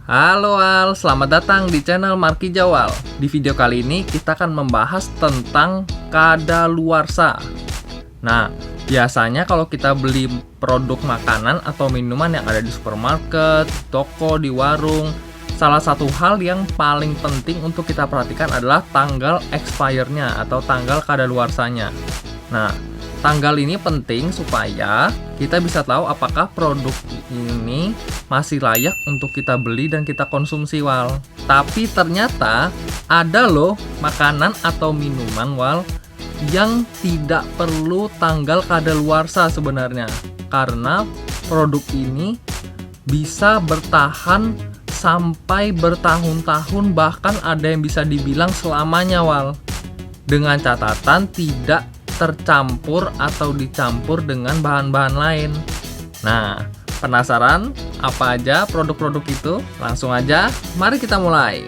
Halo Al, selamat datang di channel Marki Jawal. Di video kali ini kita akan membahas tentang kadaluarsa. Nah, biasanya kalau kita beli produk makanan atau minuman yang ada di supermarket, toko, di warung, salah satu hal yang paling penting untuk kita perhatikan adalah tanggal expire-nya atau tanggal kadaluarsanya. Nah, tanggal ini penting supaya kita bisa tahu apakah produk ini masih layak untuk kita beli dan kita konsumsi, Wal. Tapi ternyata ada loh makanan atau minuman, Wal, yang tidak perlu tanggal kadaluarsa sebenarnya. Karena produk ini bisa bertahan sampai bertahun-tahun, bahkan ada yang bisa dibilang selamanya, Wal. Dengan catatan tidak tercampur atau dicampur dengan bahan-bahan lain. Nah, penasaran apa aja produk-produk itu? Langsung aja, mari kita mulai.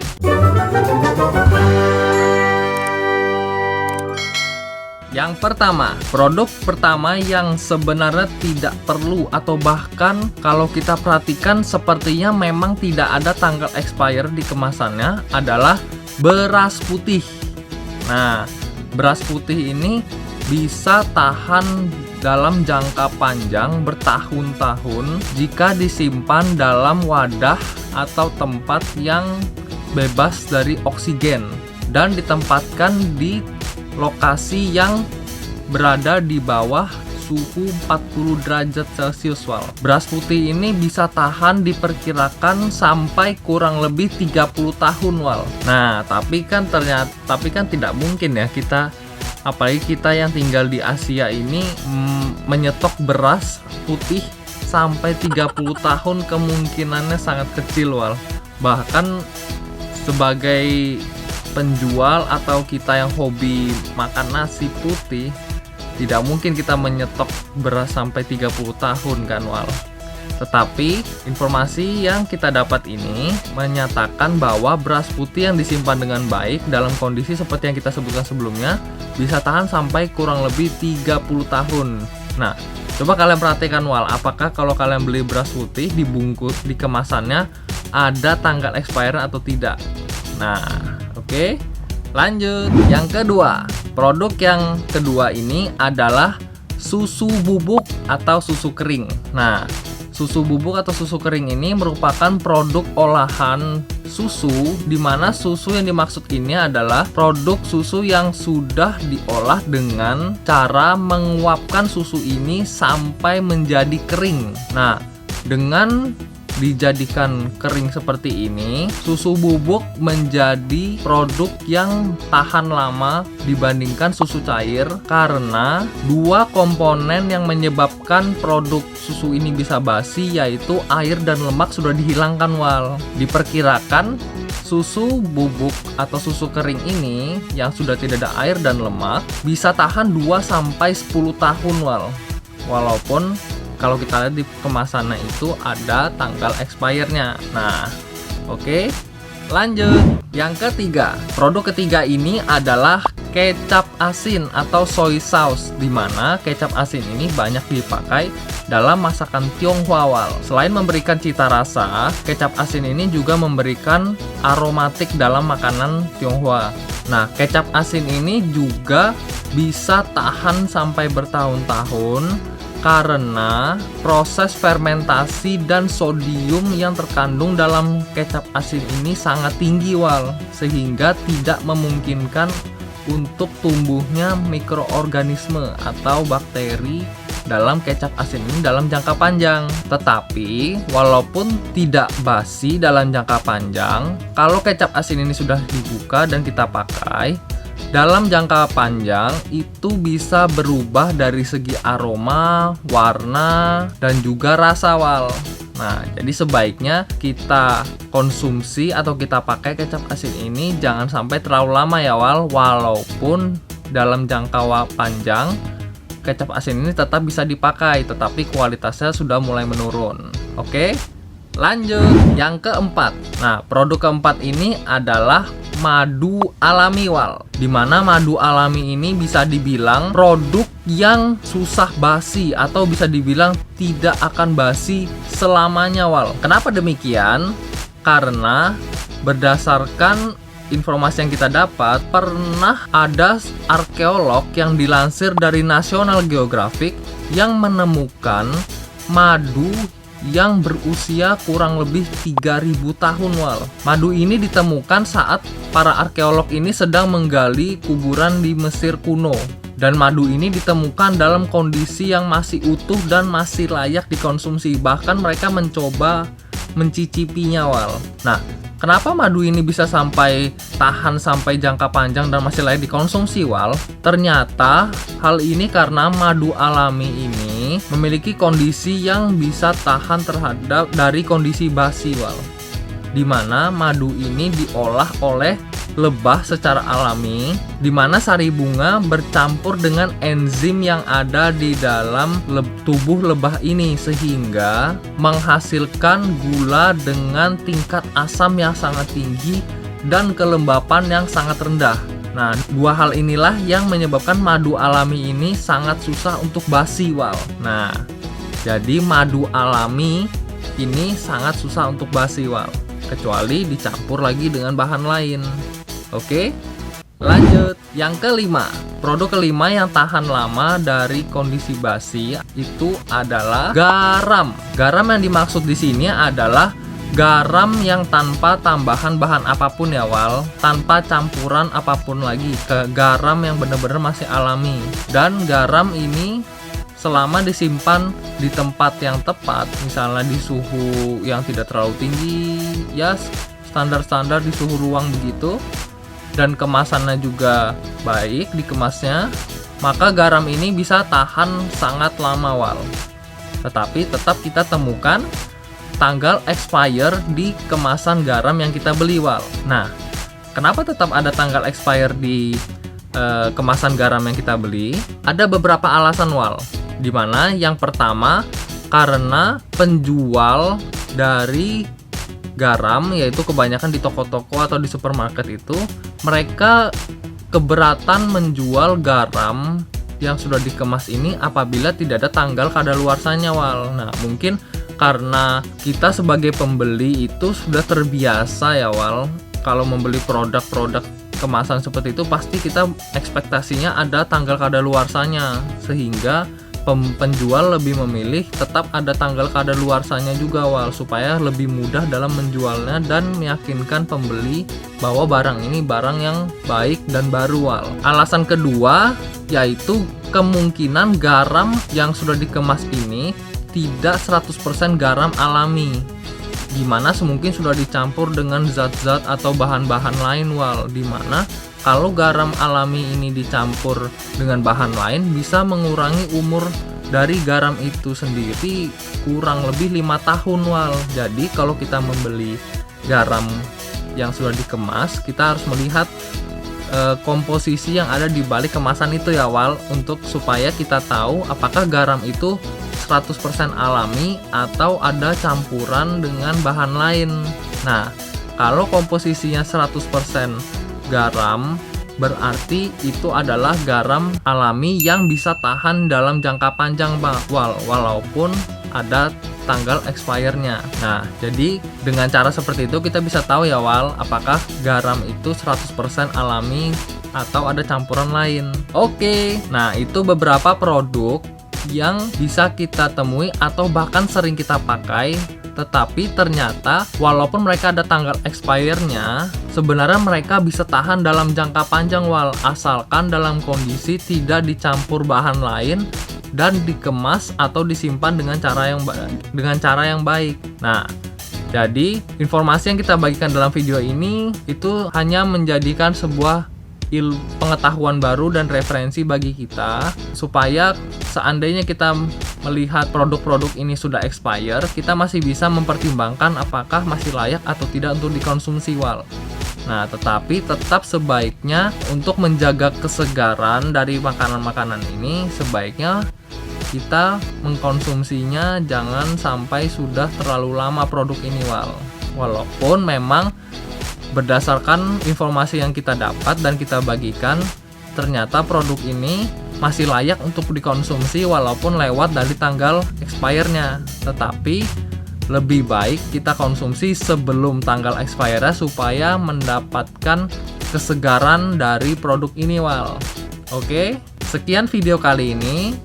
Yang pertama, produk pertama yang sebenarnya tidak perlu atau bahkan kalau kita perhatikan sepertinya memang tidak ada tanggal expire di kemasannya adalah beras putih. Nah, beras putih ini bisa tahan dalam jangka panjang bertahun-tahun jika disimpan dalam wadah atau tempat yang bebas dari oksigen dan ditempatkan di lokasi yang berada di bawah suhu 40 derajat Celcius, Wal. Beras putih ini bisa tahan diperkirakan sampai kurang lebih 30 tahun, Wal. Nah, tapi kan tidak mungkin ya kita, apalagi kita yang tinggal di Asia ini, menyetok beras putih sampai 30 tahun kemungkinannya sangat kecil, Wal. Bahkan sebagai penjual atau kita yang hobi makan nasi putih, tidak mungkin kita menyetok beras sampai 30 tahun kan, Wal. Tetapi informasi yang kita dapat ini menyatakan bahwa beras putih yang disimpan dengan baik dalam kondisi seperti yang kita sebutkan sebelumnya bisa tahan sampai kurang lebih 30 tahun. Nah, coba kalian perhatikan, Wal, apakah kalau kalian beli beras putih dibungkus di kemasannya ada tanggal expire atau tidak? Nah, oke. Lanjut. Yang kedua, produk yang kedua ini adalah susu bubuk atau susu kering. Nah, susu bubuk atau susu kering ini merupakan produk olahan susu, di mana susu yang dimaksud ini adalah produk susu yang sudah diolah dengan cara menguapkan susu ini sampai menjadi kering. Nah, dengan dijadikan kering seperti ini, susu bubuk menjadi produk yang tahan lama dibandingkan susu cair karena dua komponen yang menyebabkan produk susu ini bisa basi, yaitu air dan lemak, sudah dihilangkan, Wal. Diperkirakan susu bubuk atau susu kering ini yang sudah tidak ada air dan lemak bisa tahan 2-10 tahun, Wal. Walaupun kalau kita lihat di kemasannya itu ada tanggal expire-nya. Nah, oke. Lanjut. Yang ketiga, produk ketiga ini adalah kecap asin atau soy sauce, di mana kecap asin ini banyak dipakai dalam masakan Tionghoa, Wal. Selain memberikan cita rasa, kecap asin ini juga memberikan aromatik dalam makanan Tionghoa. Nah, kecap asin ini juga bisa tahan sampai bertahun-tahun karena proses fermentasi dan sodium yang terkandung dalam kecap asin ini sangat tinggi, Wal, sehingga tidak memungkinkan untuk tumbuhnya mikroorganisme atau bakteri dalam kecap asin ini dalam jangka panjang. Tetapi walaupun tidak basi dalam jangka panjang, kalau kecap asin ini sudah dibuka dan kita pakai dalam jangka panjang, itu bisa berubah dari segi aroma, warna, dan juga rasa, Wal. Nah, jadi sebaiknya kita konsumsi atau kita pakai kecap asin ini jangan sampai terlalu lama ya, Wal. Walaupun dalam jangka panjang kecap asin ini tetap bisa dipakai, tetapi kualitasnya sudah mulai menurun. Oke? Lanjut. Yang keempat. Nah, produk keempat ini adalah madu alami, Wal. Dimana madu alami ini bisa dibilang produk yang susah basi atau bisa dibilang tidak akan basi selamanya, Wal. Kenapa demikian? Karena berdasarkan informasi yang kita dapat, pernah ada arkeolog yang dilansir dari National Geographic yang menemukan madu yang berusia kurang lebih 3000 tahun wal. Madu ini ditemukan saat para arkeolog ini sedang menggali kuburan di Mesir kuno. Dan madu ini ditemukan dalam kondisi yang masih utuh dan masih layak dikonsumsi. Bahkan mereka mencoba mencicipinya wal. Nah, kenapa madu ini bisa tahan sampai jangka panjang dan masih layak dikonsumsi wal? Ternyata hal ini karena madu alami ini memiliki kondisi yang bisa tahan terhadap dari kondisi basi wal. Dimana madu ini diolah oleh lebah secara alami, di mana sari bunga bercampur dengan enzim yang ada di dalam tubuh lebah ini sehingga menghasilkan gula dengan tingkat asam yang sangat tinggi dan kelembapan yang sangat rendah. Nah, dua hal inilah yang menyebabkan madu alami ini sangat susah untuk basi wal. Nah, jadi madu alami ini sangat susah untuk basi wal, kecuali dicampur lagi dengan bahan lain. Oke, lanjut. Yang kelima, produk kelima yang tahan lama dari kondisi basi itu adalah garam. Garam yang dimaksud di sini adalah garam yang tanpa tambahan bahan apapun ya wal, tanpa campuran apapun lagi, ke garam yang benar-benar masih alami. Dan garam ini selama disimpan di tempat yang tepat, misalnya di suhu yang tidak terlalu tinggi, ya standar-standar di suhu ruang begitu, dan kemasannya juga baik dikemasnya, maka garam ini bisa tahan sangat lama wal. Tetapi tetap kita temukan tanggal expire di kemasan garam yang kita beli wal. Nah, kenapa tetap ada tanggal expire di kemasan garam yang kita beli? Ada beberapa alasan wal. Dimana yang pertama, karena penjual dari garam, yaitu kebanyakan di toko-toko atau di supermarket itu, mereka keberatan menjual garam yang sudah dikemas ini apabila tidak ada tanggal kadaluarsanya wal. Nah, mungkin karena kita sebagai pembeli itu sudah terbiasa ya wal, kalau membeli produk-produk kemasan seperti itu pasti kita ekspektasinya ada tanggal kadaluarsanya, sehingga penjual lebih memilih tetap ada tanggal kadaluarsanya juga wal, supaya lebih mudah dalam menjualnya dan meyakinkan pembeli bahwa barang ini barang yang baik dan baru wal. Alasan kedua yaitu kemungkinan garam yang sudah dikemas ini tidak 100% garam alami, dimana semungkin sudah dicampur dengan zat-zat atau bahan-bahan lain wal, dimana kalau garam alami ini dicampur dengan bahan lain bisa mengurangi umur dari garam itu sendiri kurang lebih 5 tahun wal. Jadi kalau kita membeli garam yang sudah dikemas, kita harus melihat komposisi yang ada di balik kemasan itu ya wal, untuk supaya kita tahu apakah garam itu 100% alami atau ada campuran dengan bahan lain. Nah, kalau komposisinya 100% garam, berarti itu adalah garam alami yang bisa tahan dalam jangka panjang walaupun ada tanggal expire-nya. Nah, jadi dengan cara seperti itu kita bisa tahu ya wal, apakah garam itu 100% alami atau ada campuran lain. Oke, nah itu beberapa produk yang bisa kita temui atau bahkan sering kita pakai, tetapi ternyata walaupun mereka ada tanggal expire-nya, sebenarnya mereka bisa tahan dalam jangka panjang wal, asalkan dalam kondisi tidak dicampur bahan lain dan dikemas atau disimpan dengan cara yang baik. Nah, jadi informasi yang kita bagikan dalam video ini itu hanya menjadikan sebuah pengetahuan baru dan referensi bagi kita, supaya seandainya kita melihat produk-produk ini sudah expire, kita masih bisa mempertimbangkan apakah masih layak atau tidak untuk dikonsumsi wal. Nah, tetapi tetap sebaiknya untuk menjaga kesegaran dari makanan-makanan ini, sebaiknya kita mengkonsumsinya jangan sampai sudah terlalu lama produk ini wal. Walaupun memang berdasarkan informasi yang kita dapat dan kita bagikan, ternyata produk ini masih layak untuk dikonsumsi walaupun lewat dari tanggal expire-nya. Tetapi lebih baik kita konsumsi sebelum tanggal expire supaya mendapatkan kesegaran dari produk ini, Wal. Oke, sekian video kali ini.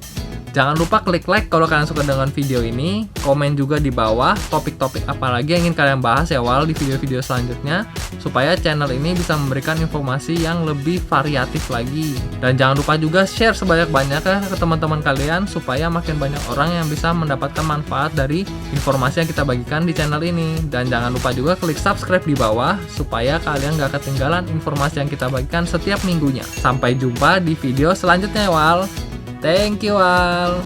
Jangan lupa klik like kalau kalian suka dengan video ini, komen juga di bawah topik-topik apa lagi yang ingin kalian bahas ya, Wal, di video-video selanjutnya, supaya channel ini bisa memberikan informasi yang lebih variatif lagi. Dan jangan lupa juga share sebanyak-banyaknya ke teman-teman kalian, supaya makin banyak orang yang bisa mendapatkan manfaat dari informasi yang kita bagikan di channel ini. Dan jangan lupa juga klik subscribe di bawah, supaya kalian gak ketinggalan informasi yang kita bagikan setiap minggunya. Sampai jumpa di video selanjutnya, Wal. Thank you all.